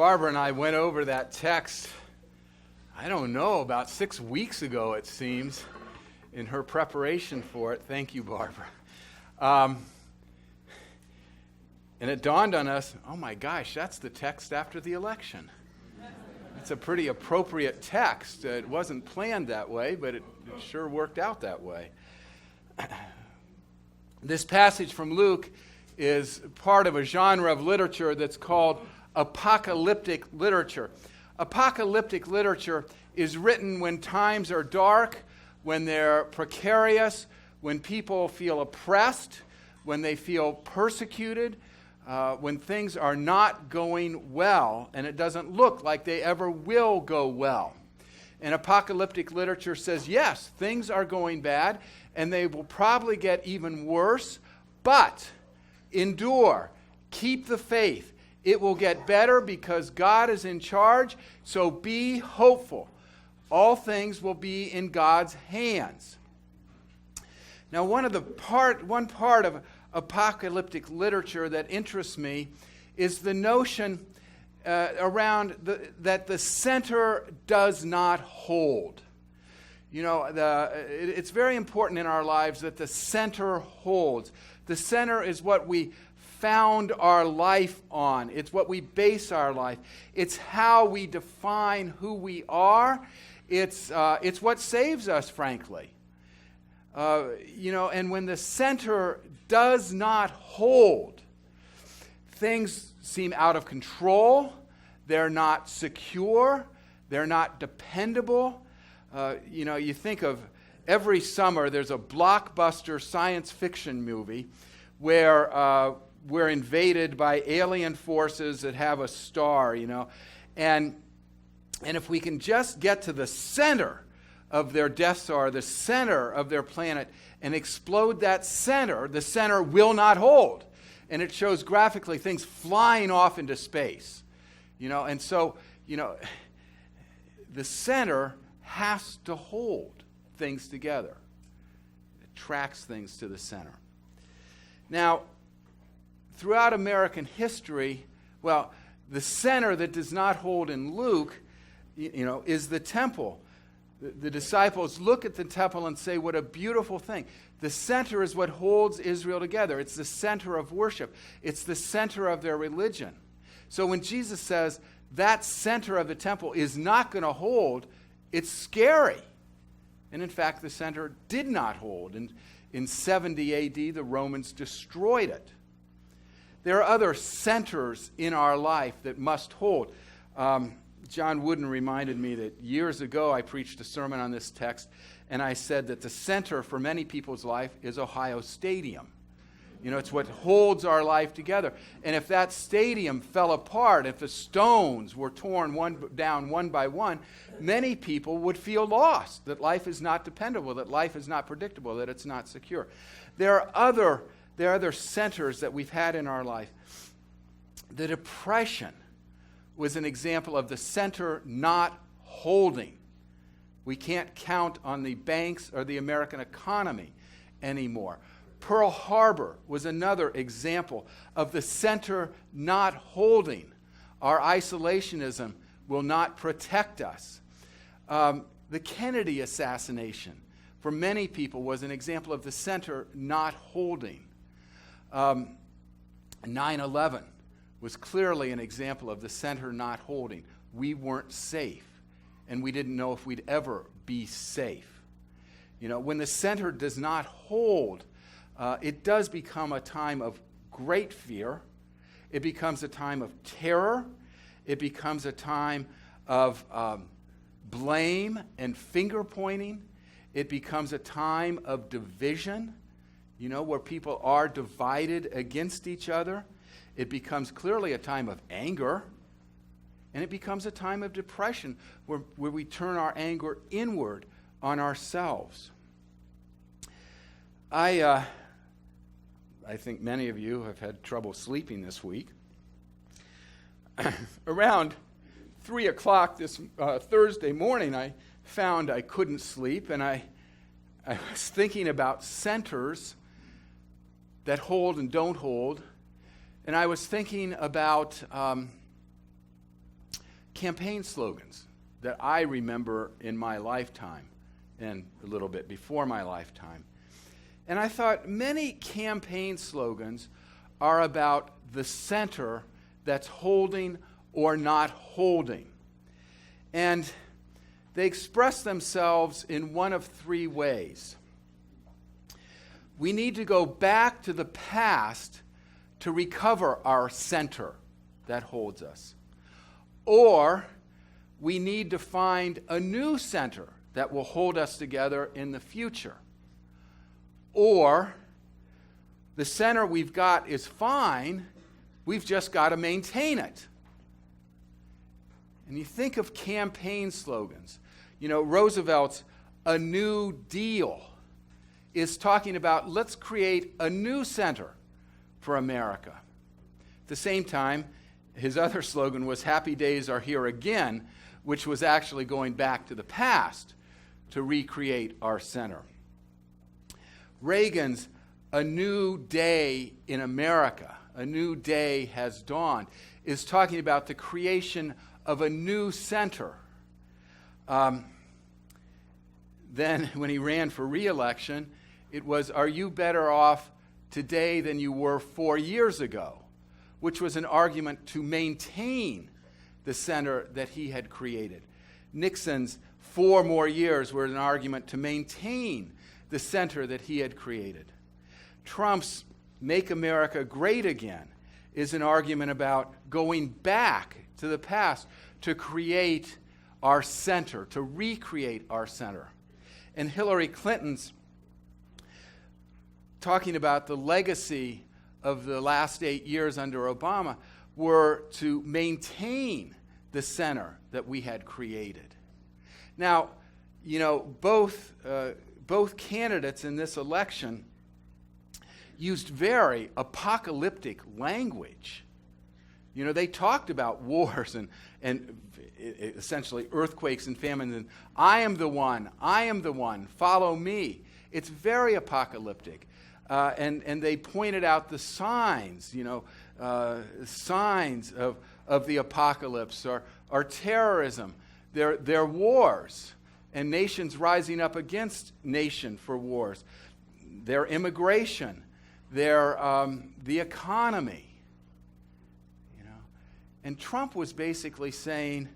Barbara and I went over that text, I don't know, about 6 weeks ago, it seems, in her preparation for it. Thank you, Barbara. And it dawned on us, oh my gosh, that's the text after the election. It's a pretty appropriate text. It wasn't planned that way, but it sure worked out that way. This passage from Luke is part of a genre of literature that's called apocalyptic literature. Apocalyptic literature is written when times are dark, when they're precarious, when people feel oppressed, when they feel persecuted, when things are not going well, and it doesn't look like they ever will go well. And apocalyptic literature says, yes, things are going bad, and they will probably get even worse, but endure, keep the faith. It will get better because God is in charge, so be hopeful. All things will be in God's hands. Now, one part of apocalyptic literature that interests me is the notion that the center does not hold. You know, it's very important in our lives that the center holds. The center is what we found our life on. It's what we base our life. It's how we define who we are. It's what saves us, frankly. And when the center does not hold, things seem out of control. They're not secure. They're not dependable. You think of every summer there's a blockbuster science fiction movie where we're invaded by alien forces that have a star, and if we can just get to the center of their Death Star, the center of their planet, and explode that center, the center will not hold. And it shows graphically things flying off into space. And so, the center has to hold things together. It tracks things to the center. Now, throughout American history, the center that does not hold in Luke, is the temple. The disciples look at the temple and say, what a beautiful thing. The center is what holds Israel together. It's the center of worship. It's the center of their religion. So when Jesus says that center of the temple is not going to hold, it's scary. And in fact, the center did not hold. And in 70 A.D., the Romans destroyed it. There are other centers in our life that must hold. John Wooden reminded me that years ago I preached a sermon on this text, and I said that the center for many people's life is Ohio Stadium. It's what holds our life together. And if that stadium fell apart, if the stones were torn down one by one, many people would feel lost, that life is not dependable, that life is not predictable, that it's not secure. There are other centers that we've had in our life. The Depression was an example of the center not holding. We can't count on the banks or the American economy anymore. Pearl Harbor was another example of the center not holding. Our isolationism will not protect us. The Kennedy assassination, for many people, was an example of the center not holding. 9/11 was clearly an example of the center not holding. We weren't safe, and we didn't know if we'd ever be safe. When the center does not hold, it does become a time of great fear. It becomes a time of terror. It becomes a time of blame and finger-pointing. It becomes a time of division, where people are divided against each other. It becomes clearly a time of anger, and it becomes a time of depression where we turn our anger inward on ourselves. I think many of you have had trouble sleeping this week. Around 3 o'clock this Thursday morning, I found I couldn't sleep, and I was thinking about centers that hold and don't hold. And I was thinking about campaign slogans that I remember in my lifetime and a little bit before my lifetime. And I thought many campaign slogans are about the center that's holding or not holding. And they express themselves in one of three ways. We need to go back to the past to recover our center that holds us. Or we need to find a new center that will hold us together in the future. Or the center we've got is fine, we've just got to maintain it. And you think of campaign slogans. You know, Roosevelt's "A New Deal" is talking about let's create a new center for America. At the same time, his other slogan was "Happy Days Are Here Again," which was actually going back to the past to recreate our center. Reagan's "A New Day in America," a new day has dawned, is talking about the creation of a new center. Then when he ran for re-election, it was, "Are you better off today than you were 4 years ago?" which was an argument to maintain the center that he had created. Nixon's 4 more years were an argument to maintain the center that he had created. Trump's "Make America Great Again" is an argument about going back to the past to create our center, to recreate our center. And Hillary Clinton's talking about the legacy of the last 8 years under Obama were to maintain the center that we had created. Now, you know, both candidates in this election used very apocalyptic language. You know, they talked about wars and essentially earthquakes and famines, and I am the one, follow me. It's very apocalyptic. And they pointed out the signs, signs of the apocalypse are terrorism, they're wars, and nations rising up against nation for wars, their immigration, the economy. And Trump was basically saying,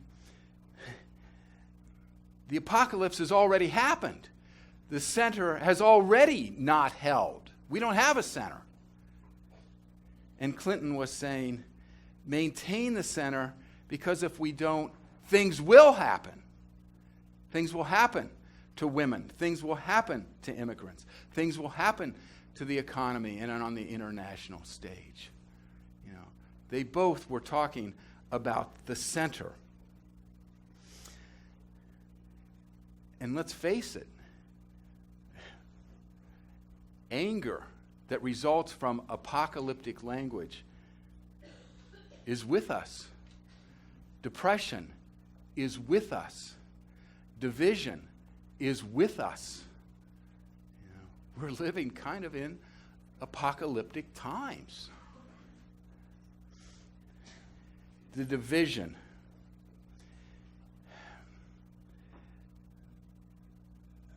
the apocalypse has already happened. The center has already not held. We don't have a center. And Clinton was saying, maintain the center, because if we don't, things will happen. Things will happen to women. Things will happen to immigrants. Things will happen to the economy and on the international stage. They both were talking about the center. And let's face it, anger that results from apocalyptic language is with us. Depression is with us. Division is with us. We're living kind of in apocalyptic times. The division.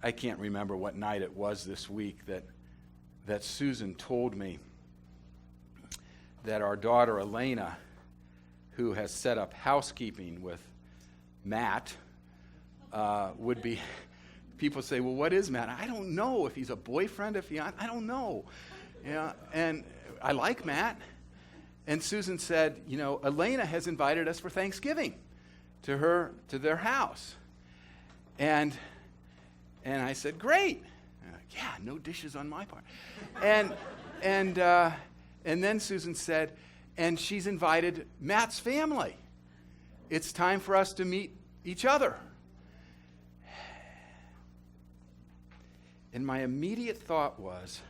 I can't remember what night it was this week that Susan told me that our daughter Elena, who has set up housekeeping with Matt, would be, people say, well, what is Matt? I don't know if he's a boyfriend, I don't know. And I like Matt. And Susan said, Elena has invited us for Thanksgiving to their house. And I said, great. Yeah, no dishes on my part. And then Susan said, and she's invited Matt's family. It's time for us to meet each other. And my immediate thought was,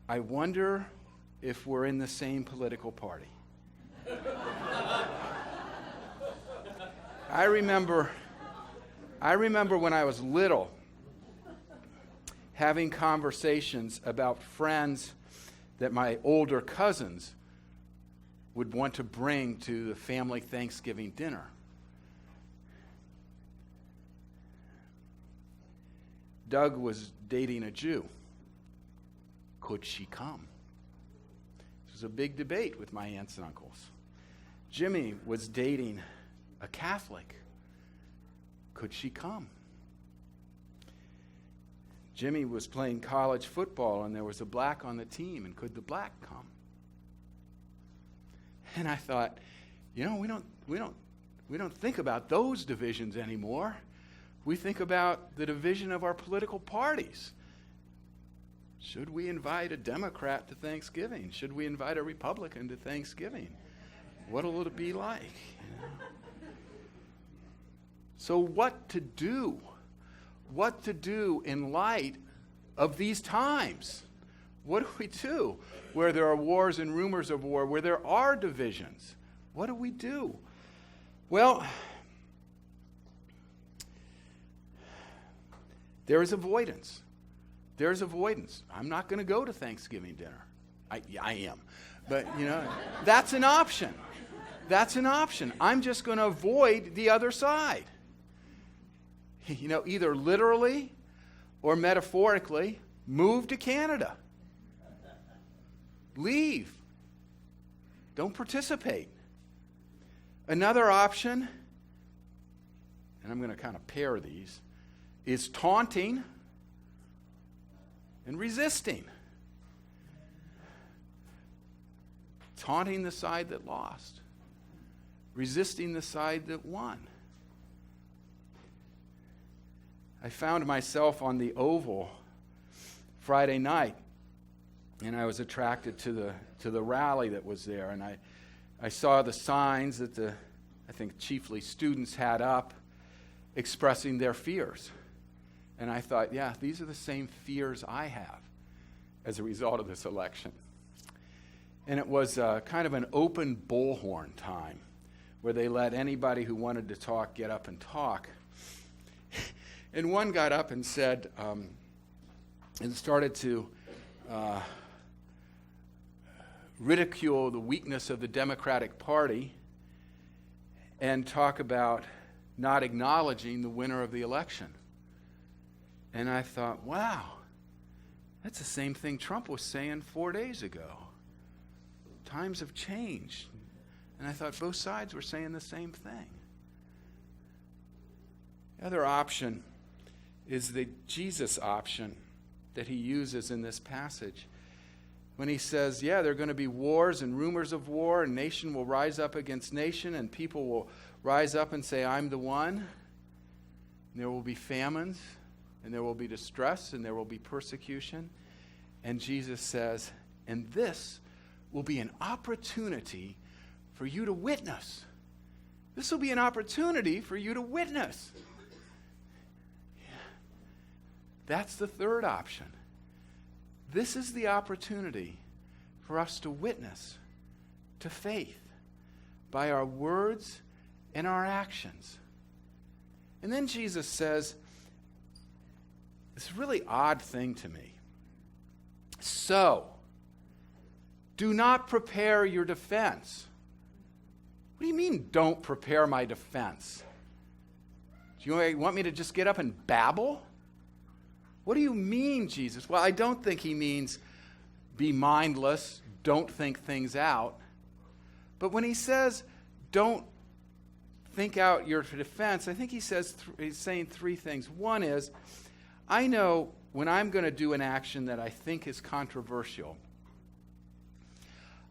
I wonder if we're in the same political party. I remember when I was little having conversations about friends that my older cousins would want to bring to the family Thanksgiving dinner. Doug was dating a Jew. Could she come? This was a big debate with my aunts and uncles. Jimmy was dating a Catholic. Could she come? Jimmy was playing college football and there was a black on the team, and could the black come? And I thought, we don't think about those divisions anymore. We think about the division of our political parties. Should we invite a Democrat to Thanksgiving? Should we invite a Republican to Thanksgiving? What will it be like? So what to do? What to do in light of these times? What do we do where there are wars and rumors of war, where there are divisions? What do we do? Well, there is avoidance. There's avoidance. I'm not going to go to Thanksgiving dinner. I am. But, that's an option. That's an option. I'm just going to avoid the other side. Either literally or metaphorically, move to Canada. Leave. Don't participate. Another option, and I'm going to kind of pair these, is taunting and resisting. Taunting the side that lost. Resisting the side that won. I found myself on the Oval Friday night, and I was attracted to the rally that was there, and I saw the signs that I think chiefly students had up expressing their fears. And I thought, yeah, these are the same fears I have as a result of this election. And it was kind of an open bullhorn time where they let anybody who wanted to talk get up and talk. And one got up and said, and started to ridicule the weakness of the Democratic Party and talk about not acknowledging the winner of the election. And I thought, wow, that's the same thing Trump was saying 4 days ago. Times have changed. And I thought both sides were saying the same thing. The other option is the Jesus option that he uses in this passage. When he says, yeah, there are going to be wars and rumors of war, and nation will rise up against nation, and people will rise up and say, I'm the one. And there will be famines, and there will be distress, and there will be persecution. And Jesus says, and this will be an opportunity for you to witness. This will be an opportunity for you to witness. That's the third option. This is the opportunity for us to witness to faith by our words and our actions. And then Jesus says this really odd thing to me. So, do not prepare your defense. What do you mean, don't prepare my defense? Do you want me to just get up and babble? What do you mean, Jesus? Well, I don't think he means be mindless, don't think things out. But when he says don't think out your defense, I think he's saying three things. One is, I know when I'm going to do an action that I think is controversial,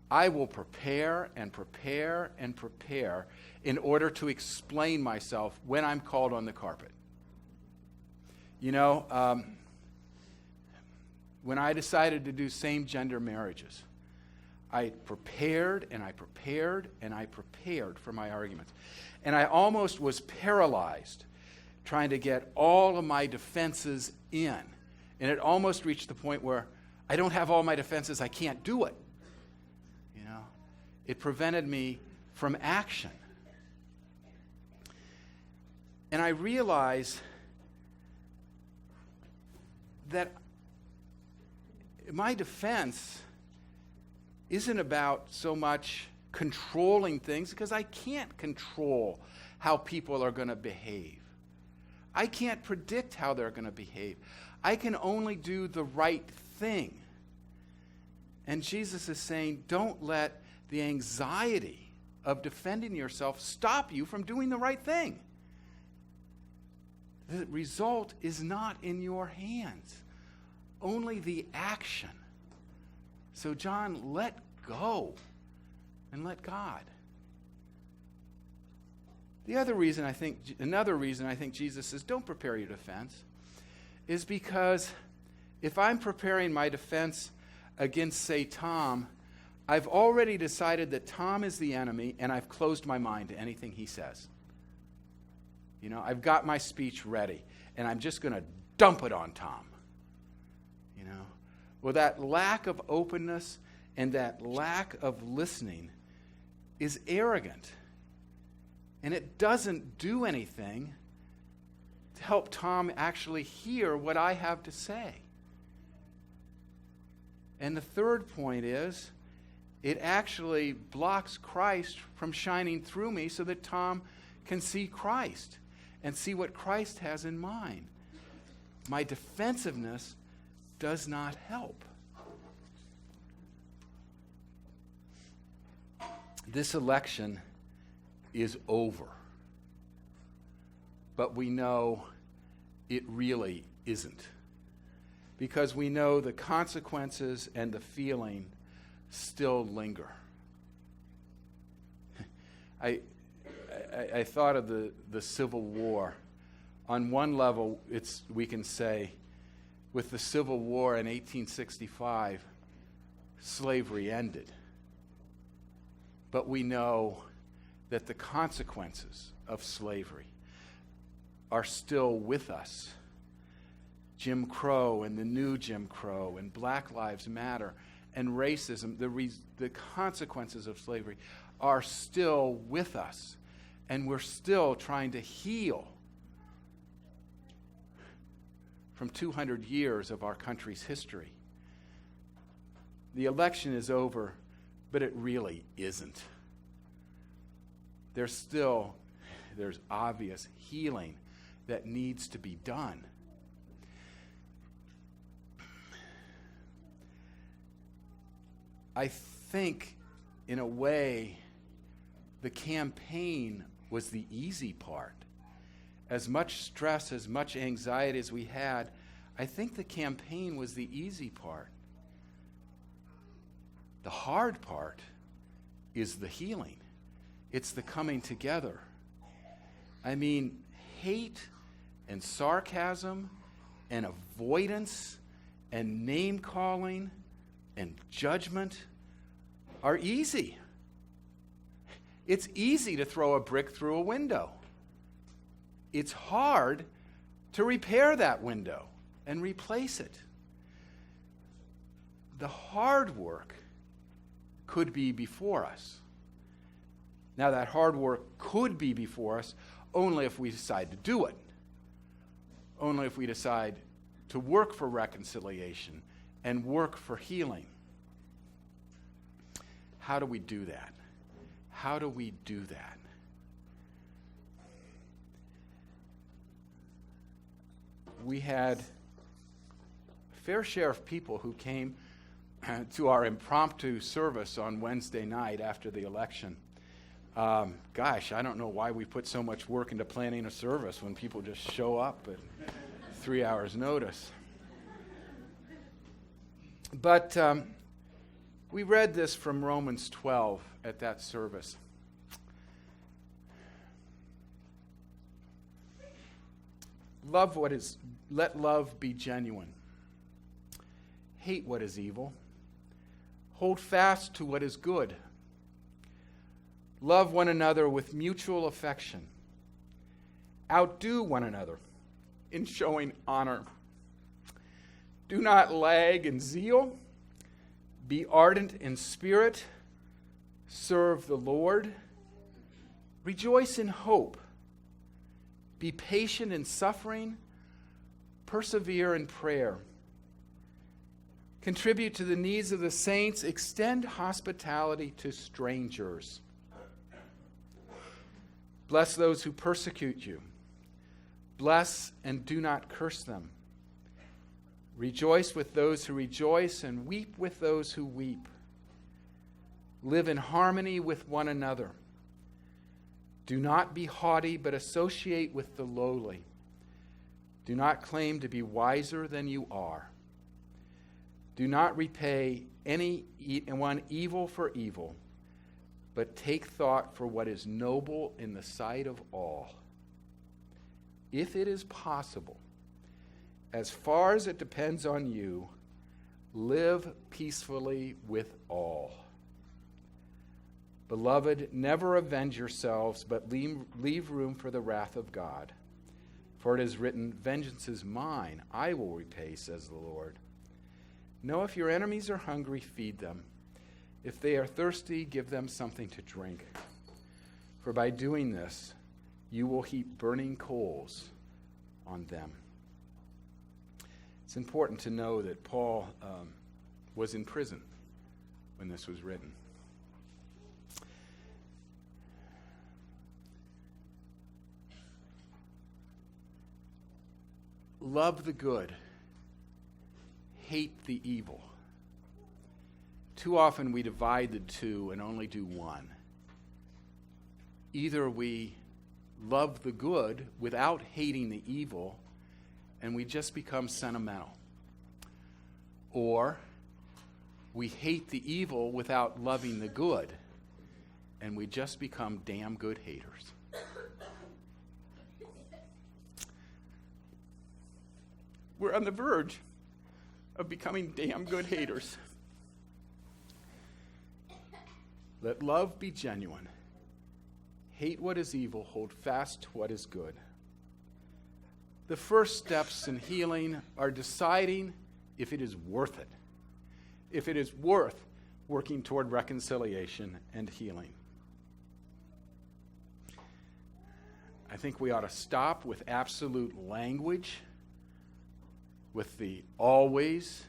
I will prepare and prepare and prepare in order to explain myself when I'm called on the carpet. When I decided to do same-gender marriages, I prepared and I prepared and I prepared for my arguments. And I almost was paralyzed trying to get all of my defenses in. And it almost reached the point where I don't have all my defenses, I can't do it. It prevented me from action. And I realized that my defense isn't about so much controlling things, because I can't control how people are going to behave. I can't predict how they're going to behave. I can only do the right thing. And Jesus is saying, don't let the anxiety of defending yourself stop you from doing the right thing. The result is not in your hands, only the action. So, John, let go and let God. Another reason I think Jesus says, don't prepare your defense, is because if I'm preparing my defense against, say, Tom, I've already decided that Tom is the enemy, and I've closed my mind to anything he says. You know, I've got my speech ready, and I'm just going to dump it on Tom. You know, well, that lack of openness and that lack of listening is arrogant, and it doesn't do anything to help Tom actually hear what I have to say. And the third point is, it actually blocks Christ from shining through me so that Tom can see Christ and see what Christ has in mind. My defensiveness does not help. This election is over. But we know it really isn't. Because we know the consequences and the feeling still linger. I thought of the Civil War. On one level, we can say, with the Civil War in 1865, slavery ended. But we know that the consequences of slavery are still with us. Jim Crow and the new Jim Crow and Black Lives Matter and racism, the consequences of slavery are still with us. And we're still trying to heal from 200 years of our country's history. The election is over, but it really isn't. There's obvious healing that needs to be done. I think, in a way, the campaign was the easy part. As much stress, as much anxiety as we had, I think the campaign was the easy part. The hard part is the healing. It's the coming together. I mean, hate and sarcasm and avoidance and name-calling and judgment are easy. It's easy to throw a brick through a window. It's hard to repair that window and replace it. The hard work could be before us. Now, that hard work could be before us only if we decide to do it. Only if we decide to work for reconciliation and work for healing. How do we do that? How do we do that? We had a fair share of people who came to our impromptu service on Wednesday night after the election. Gosh, I don't know why we put so much work into planning a service when people just show up at 3 hours' notice. But we read this from Romans 12 at that service. Let love be genuine. Hate what is evil. Hold fast to what is good. Love one another with mutual affection. Outdo one another in showing honor. Do not lag in zeal. Be ardent in spirit. Serve the Lord. Rejoice in hope. Be patient in suffering. Persevere in prayer. Contribute to the needs of the saints. Extend hospitality to strangers. Bless those who persecute you. Bless and do not curse them. Rejoice with those who rejoice and weep with those who weep. Live in harmony with one another. Do not be haughty, but associate with the lowly. Do not claim to be wiser than you are. Do not repay anyone evil for evil, but take thought for what is noble in the sight of all. If it is possible, as far as it depends on you, live peacefully with all. Beloved, never avenge yourselves, but leave room for the wrath of God. For it is written, "Vengeance is mine, I will repay," says the Lord. Know if your enemies are hungry, feed them. If they are thirsty, give them something to drink. For by doing this, you will heap burning coals on them. It's important to know that Paul was in prison when this was written. Love the good, hate the evil. Too often we divide the two and only do one. Either we love the good without hating the evil, and we just become sentimental. Or we hate the evil without loving the good, and we just become damn good haters. We're on the verge of becoming damn good haters. Let love be genuine. Hate what is evil, hold fast to what is good. The first steps in healing are deciding if it is worth it, if it is worth working toward reconciliation and healing. I think we ought to stop with absolute language, with the always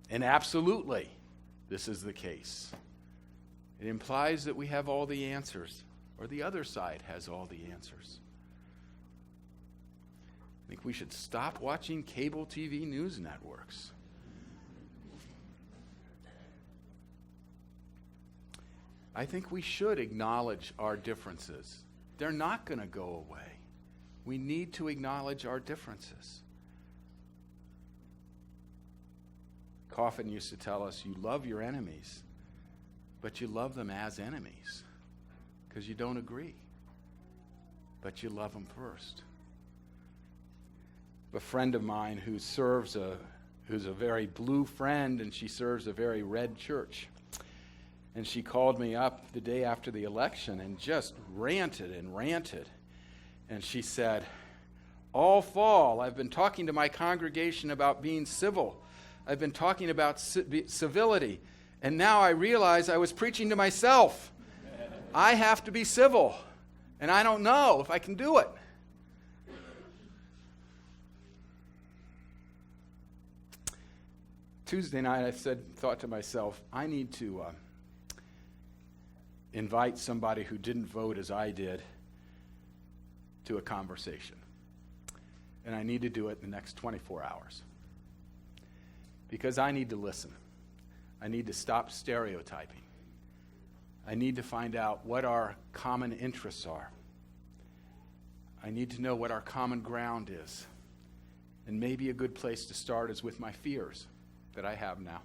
and absolutely this is the case. It implies that we have all the answers, or the other side has all the answers. I think we should stop watching cable TV news networks. I think we should acknowledge our differences. They're not going to go away. We need to acknowledge our differences. Coffin used to tell us, you love your enemies, but you love them as enemies because you don't agree. But you love them first. A friend of mine who's a very blue friend, and she serves a very red church. And she called me up the day after the election and just ranted and ranted. And she said, all fall, I've been talking to my congregation about being civil. I've been talking about civility. And now I realize I was preaching to myself. I have to be civil. And I don't know if I can do it. Tuesday night, I thought to myself, I need to invite somebody who didn't vote as I did to a conversation. And I need to do it in the next 24 hours. Because I need to listen. I need to stop stereotyping. I need to find out what our common interests are. I need to know what our common ground is. And maybe a good place to start is with my fears that I have now.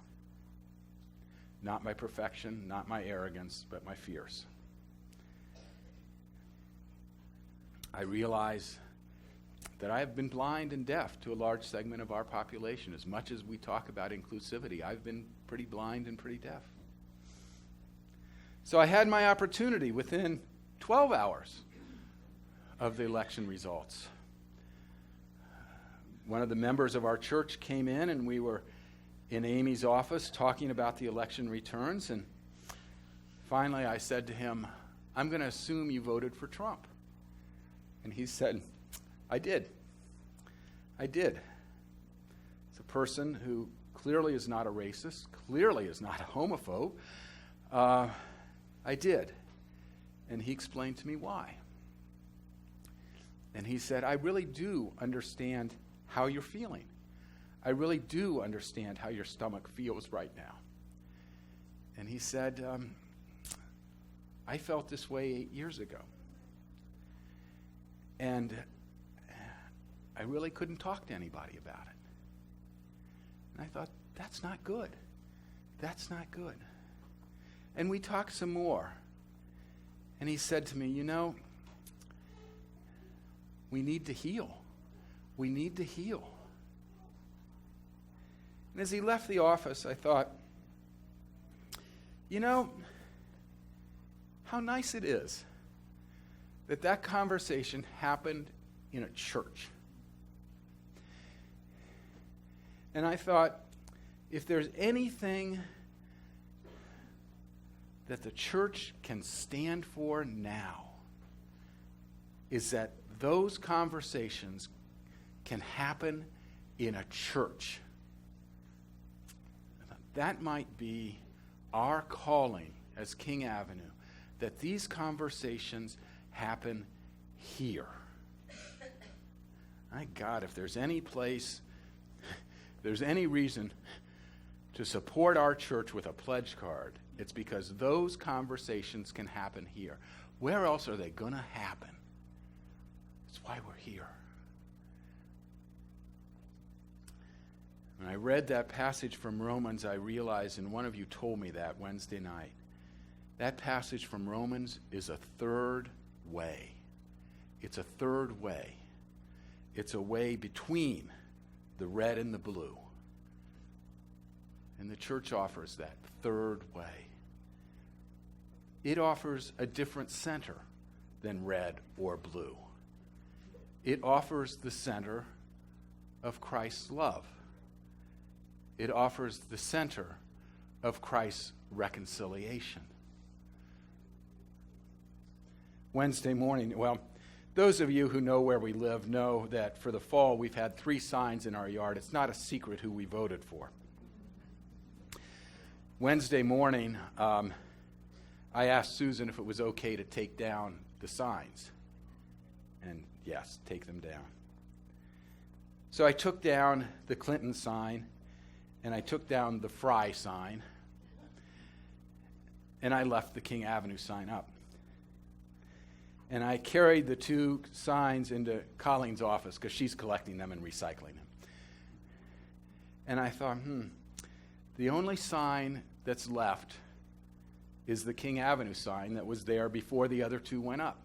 Not my perfection, not my arrogance, but my fears. I realize that I have been blind and deaf to a large segment of our population. As much as we talk about inclusivity, I've been pretty blind and pretty deaf. So I had my opportunity within 12 hours of the election results. One of the members of our church came in, and we were in Amy's office talking about the election returns, and finally I said to him, I'm going to assume you voted for Trump. And he said, I did. It's a person who clearly is not a racist, clearly is not a homophobe. I did. And he explained to me why. And he said, I really do understand how you're feeling. I really do understand how your stomach feels right now. And he said, I felt this way 8 years ago. And I really couldn't talk to anybody about it. And I thought, that's not good. That's not good. And we talked some more. And he said to me, we need to heal. We need to heal. And as he left the office, I thought, how nice it is that conversation happened in a church. And I thought, if there's anything that the church can stand for now, is that those conversations can happen in a church. That might be our calling as King Avenue, that these conversations happen here. My God, if there's any place, there's any reason to support our church with a pledge card, it's because those conversations can happen here. Where else are they going to happen? That's why we're here. When I read that passage from Romans, I realized, and one of you told me that Wednesday night, that passage from Romans is a third way. It's a third way. It's a way between the red and the blue. And the church offers that third way. It offers a different center than red or blue. It offers the center of Christ's love. It offers the center of Christ's reconciliation. Wednesday morning, those of you who know where we live know that for the fall we've had 3 signs in our yard. It's not a secret who we voted for. Wednesday morning, I asked Susan if it was okay to take down the signs. And yes, take them down. So I took down the Clinton sign, and I took down the Fry sign, and I left the King Avenue sign up. And I carried the 2 signs into Colleen's office because she's collecting them and recycling them. And I thought, the only sign that's left is the King Avenue sign that was there before the other 2 went up.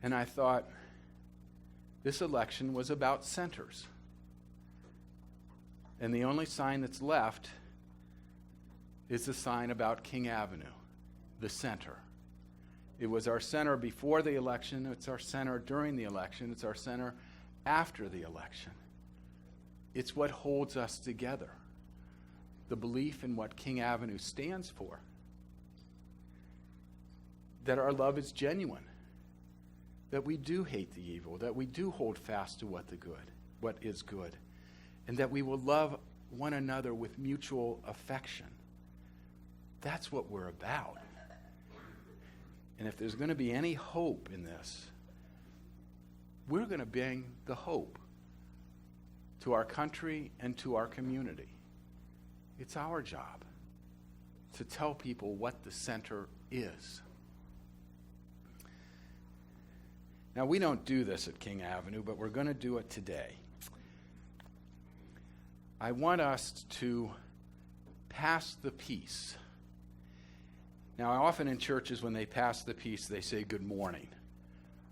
And I thought, this election was about centers. And the only sign that's left is the sign about King Avenue, the center. It was our center before the election. It's our center during the election. It's our center after the election. It's what holds us together. The belief in what King Avenue stands for. That our love is genuine. That we do hate the evil. That we do hold fast to what is good. And that we will love one another with mutual affection. That's what we're about. And if there's going to be any hope in this, we're going to bring the hope to our country and to our community. It's our job to tell people what the center is. Now, we don't do this at King Avenue, but we're going to do it today. I want us to pass the peace. Now, often in churches, when they pass the peace, they say good morning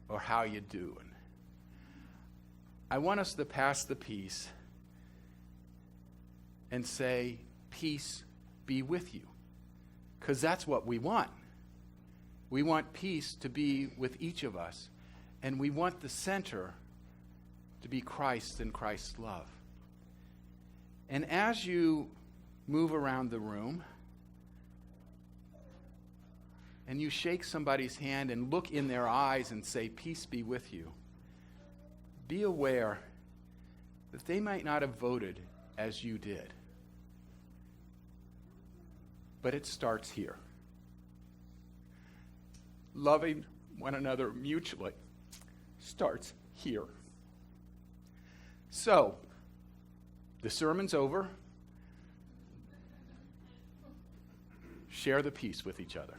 or how you doing. I want us to pass the peace and say, peace be with you. Because that's what we want. We want peace to be with each of us. And we want the center to be Christ and Christ's love. And as you move around the room and you shake somebody's hand and look in their eyes and say, peace be with you, be aware that they might not have voted as you did. But it starts here. Loving one another mutually starts here. So, the sermon's over. Share the peace with each other.